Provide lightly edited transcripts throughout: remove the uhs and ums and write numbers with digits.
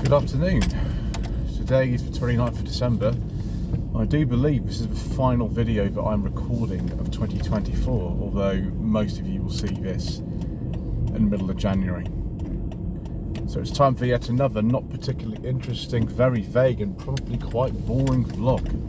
Good afternoon. Today is the 29th of December. I do believe this is the final video that I'm recording of 2024, although most of you will see this in the middle of January. So it's time for yet another not particularly interesting, very vague and probably quite boring vlog.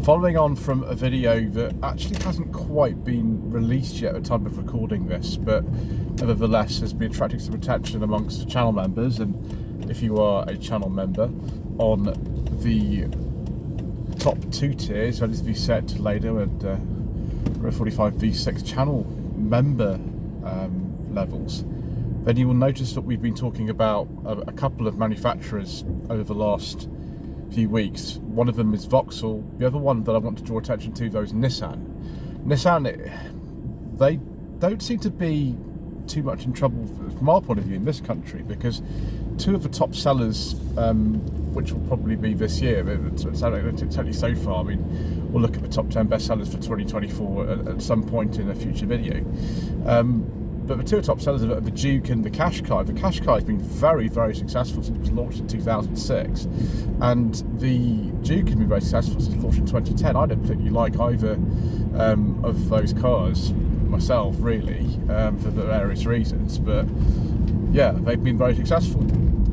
Following on from a video that actually hasn't quite been released yet at the time of recording this, but nevertheless has been attracting some attention amongst the channel members, and if you are a channel member, on the top two tiers, that is the set later and 45 V6 channel member levels, then you will notice that we've been talking about a couple of manufacturers over the last few weeks. One of them is Vauxhall. The other one that I want to draw attention to, though, is Nissan. They don't seem to be too much in trouble from our point of view in this country, because two of the top sellers, which will probably be this year, certainly so far. I mean, we'll look at the top 10 best sellers for 2024 at some point in a future video. But the two top sellers are the Duke and the Qashqai. The Qashqai has been very, very successful since it was launched in 2006. And the Duke has been very successful since it was launched in 2010. I don't particularly like either of those cars myself, really, for various reasons. But yeah, they've been very successful.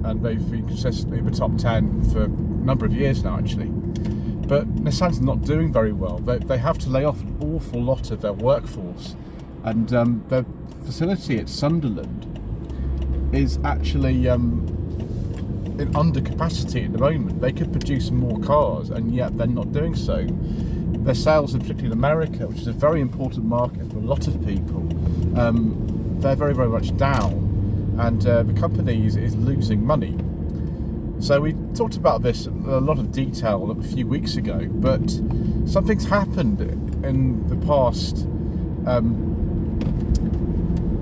And they've been consistently in the top 10 for a number of years now, actually. But Nissan's not doing very well. They have to lay off an awful lot of their workforce. And their facility at Sunderland is actually in under capacity at the moment. They could produce more cars, and yet they're not doing so. Their sales, particularly in America, which is a very important market for a lot of people, they're very, very much down, and the company is losing money. So we talked about this in a lot of detail a few weeks ago, but something's happened in the past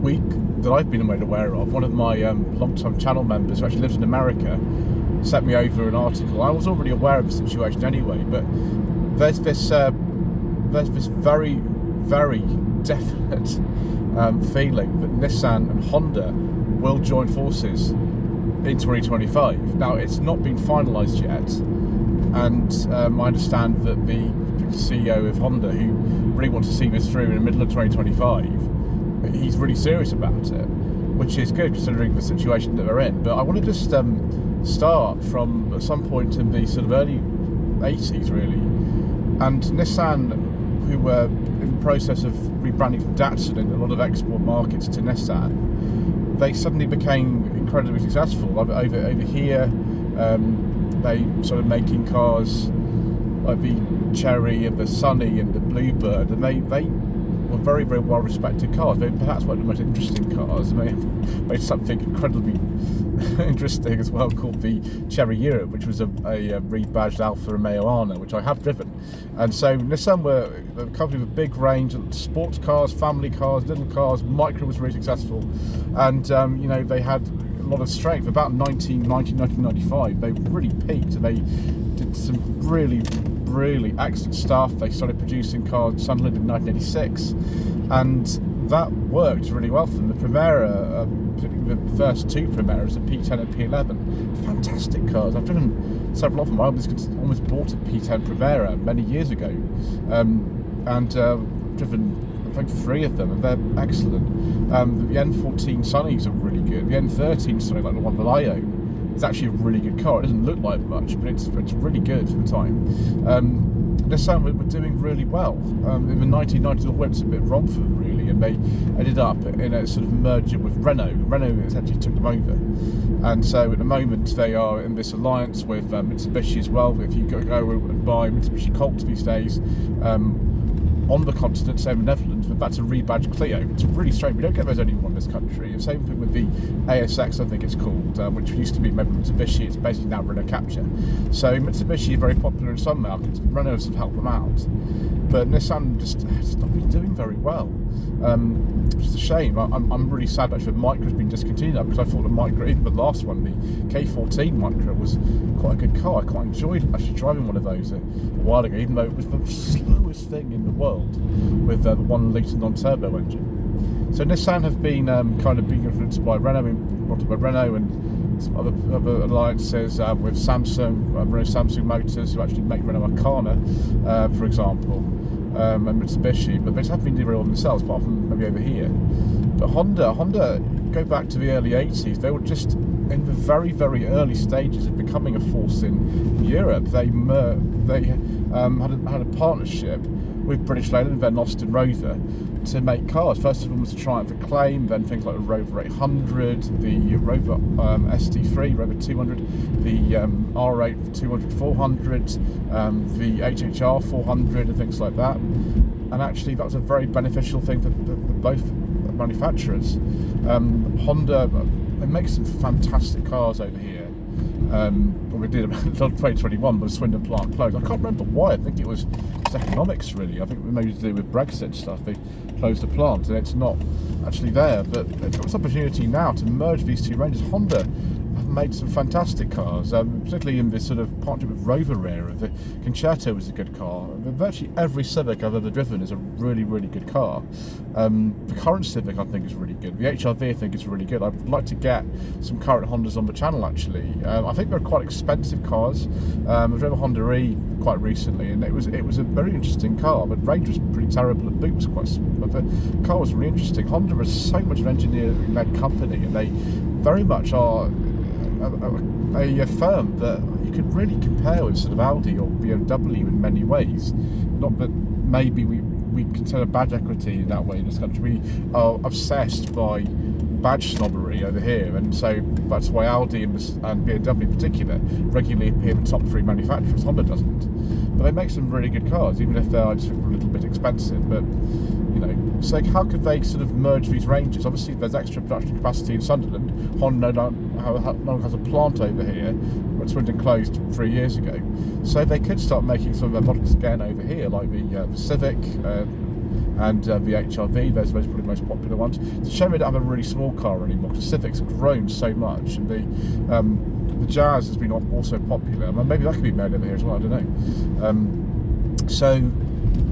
week that I've been made aware of. One of my long-time channel members, who actually lives in America, sent me over an article. I was already aware of the situation anyway, but there's this very, very definite feeling that Nissan and Honda will join forces in 2025. Now, it's not been finalised yet, and I understand that the CEO of Honda, who really wants to see this through in the middle of 2025, he's really serious about it, which is good considering the situation that we're in. But I want to just start from some point in the sort of early 80s, really. And Nissan, who were in the process of rebranding from Datsun in a lot of export markets to Nissan, they suddenly became incredibly successful. Over here, they started making cars like the Cherry and the Sunny and the Bluebird, and they were very, very well respected cars. They perhaps one of the most interesting cars. They made something incredibly interesting as well called the Cherry Europe, which was a rebadged Alfa Romeo Arno, which I have driven. And so Nissan were a company with a big range of sports cars, family cars, little cars. Micra was really successful, and you know, they had a lot of strength. About 1995, they really peaked, and they did some really excellent stuff. They started producing cars Sunderland in 1986, and that worked really well for them. The Primera, particularly the first two Primeras, the P10 and P11, fantastic cars. I've driven several of them. I almost bought a P10 Primera many years ago, and driven I think three of them, and they're excellent. The N14 Sunnies are really good. The N13 Sunny, like the one that I own, it's actually a really good car. It doesn't look like much, but it's really good for the time. Nissan were doing really well. In the 1990s, it went a bit wrong for them, really, and they ended up in a sort of merger with Renault. Renault essentially took them over, and so at the moment they are in this alliance with Mitsubishi as well. If you go and buy Mitsubishi Colt these days, on the continent, say in the Netherlands, but that's a rebadged Clio. It's really strange. We don't get those anymore in this country. The same thing with the ASX, I think it's called, which used to be maybe Mitsubishi. It's basically now Renault Capture. So Mitsubishi is very popular in some markets. Renault has helped them out, but Nissan just has not been doing very well. Which is a shame. I'm really sad actually that Micra has been discontinued now, because I thought the Micra, even the last one, the K14 Micra, was quite a good car. I quite enjoyed actually driving one of those a while ago, even though it was the slowest thing in the world with the 1 litre V8 non-turbo engine. So Nissan have been kind of being influenced by Renault, and some other alliances with Samsung, Renault Samsung Motors, who actually make Renault Arcana, for example, and Mitsubishi, but they have been doing very well themselves, apart from maybe over here. But Honda, go back to the early 80s, they were just in the very, very early stages of becoming a force in Europe. They had a partnership with British Leyland and then Austin Rover to make cars. First of all was the Triumph Acclaim, then things like the Rover 800, the Rover ST3, Rover 200, the R8 200 400, the HHR 400 and things like that. And actually that was a very beneficial thing for both manufacturers. Honda, they make some fantastic cars over here. We did about 2021, but Swindon plant closed. I can't remember why. I think it was economics, really. I think maybe to do with Brexit stuff. They closed the plant, and it's not actually there. But they've got this opportunity now to merge these two ranges. Honda have made some fantastic cars, particularly in this sort of partnership with Rover era. The Concerto is a good car. Virtually every Civic I've ever driven is a really, really good car. The current Civic I think is really good. The HRV I think is really good. I'd like to get some current Hondas on the channel actually. I think they're quite expensive cars. I drove a Honda E quite recently, and it was a very interesting car, but range was pretty terrible. The boot was quite small, but the car was really interesting. Honda is so much an engineering-led company, and they very much are a firm that you could really compare with sort of Audi or BMW in many ways. Not that maybe we consider badge equity in that way in this country. We are obsessed by badge snobbery over here, and so that's why Audi and BMW in particular regularly appear in the top 3 manufacturers. Honda doesn't, but they make some really good cars, even if they are just a little bit expensive. But you know, so how could they sort of merge these ranges? Obviously, there's extra production capacity in Sunderland. Honda no longer has a plant over here, but Swindon closed 3 years ago, so they could start making some of their models again over here, like the Civic. And the HRV, those are probably the most popular ones. It's a shame they don't have a really small car anymore, because the Civic's grown so much, and the Jazz has been also popular. I mean, maybe that could be made over here as well, I don't know.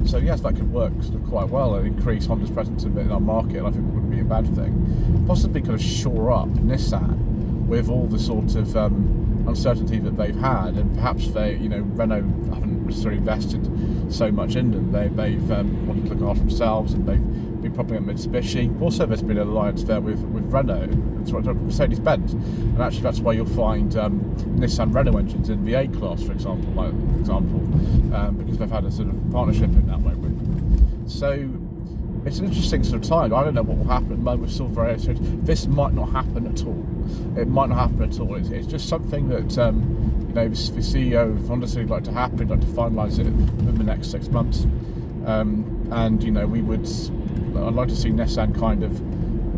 So yes, that could work sort of quite well and increase Honda's presence in our market, and I think it wouldn't be a bad thing. Possibly kind of shore up Nissan with all the sort of uncertainty that they've had, and perhaps they, Renault haven't necessarily invested so much in them. They've wanted to look after themselves, and they've been propping up Mitsubishi. Also, there's been an alliance there with Renault, Mercedes-Benz, and actually that's why you'll find Nissan Renault engines in the A-Class, for example, because they've had a sort of partnership in that way with them. So it's an interesting sort of time. I don't know what will happen at the moment. We're still very uncertain. This might not happen at all. It might not happen at all. It's just something that the CEO of Honda said he'd like to happen. He'd like to finalise it within the next 6 months. And I'd like to see Nissan kind of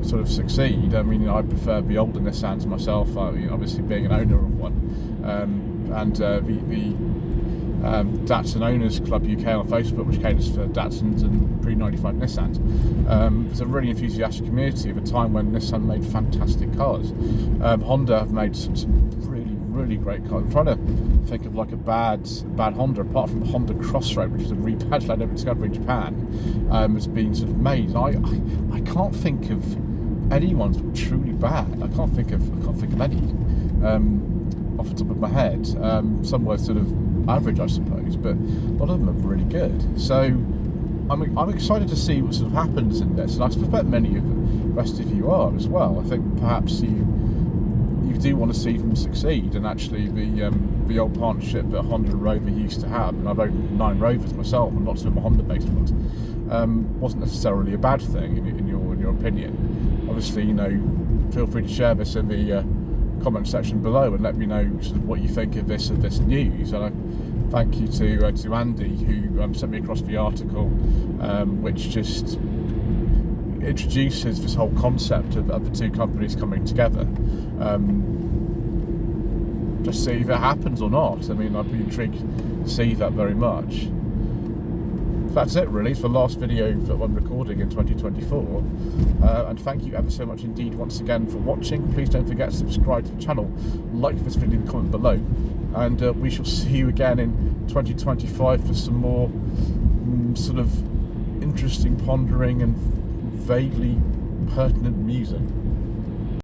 sort of succeed. I mean, I prefer the older Nissans myself. Obviously, being an owner of one, and the Datsun Owners Club UK on Facebook, which caters for Datsuns and pre-95 Nissans. There's a really enthusiastic community of a time when Nissan made fantastic cars. Honda have made some really, really great cars. I'm trying to think of like a bad Honda, apart from the Honda Crossroad, which is a rebadged Land Rover Discovery in Japan, has been sort of made. I can't think of anyone's truly bad. I can't think of any off the top of my head. Some were sort of average, I suppose, but a lot of them are really good. So I'm excited to see what sort of happens in this, and I suspect many of the rest of you are as well. I think perhaps you do want to see them succeed, and actually the old partnership that Honda and Rover used to have, and I've owned 9 Rovers myself, and lots of them are Honda-based ones, wasn't necessarily a bad thing in your opinion. Obviously, feel free to share this in the comment section below and let me know sort of what you think of this news. And I thank you to Andy, who sent me across the article, which just introduces this whole concept of the two companies coming together. Just see if it happens or not. I mean, I'd be intrigued to see that very much. That's it really. It's the last video that I'm recording in 2024, and thank you ever so much indeed once again for watching. Please don't forget to subscribe to the channel, like this video and comment below, and we shall see you again in 2025 for some more sort of interesting, pondering, and vaguely pertinent music.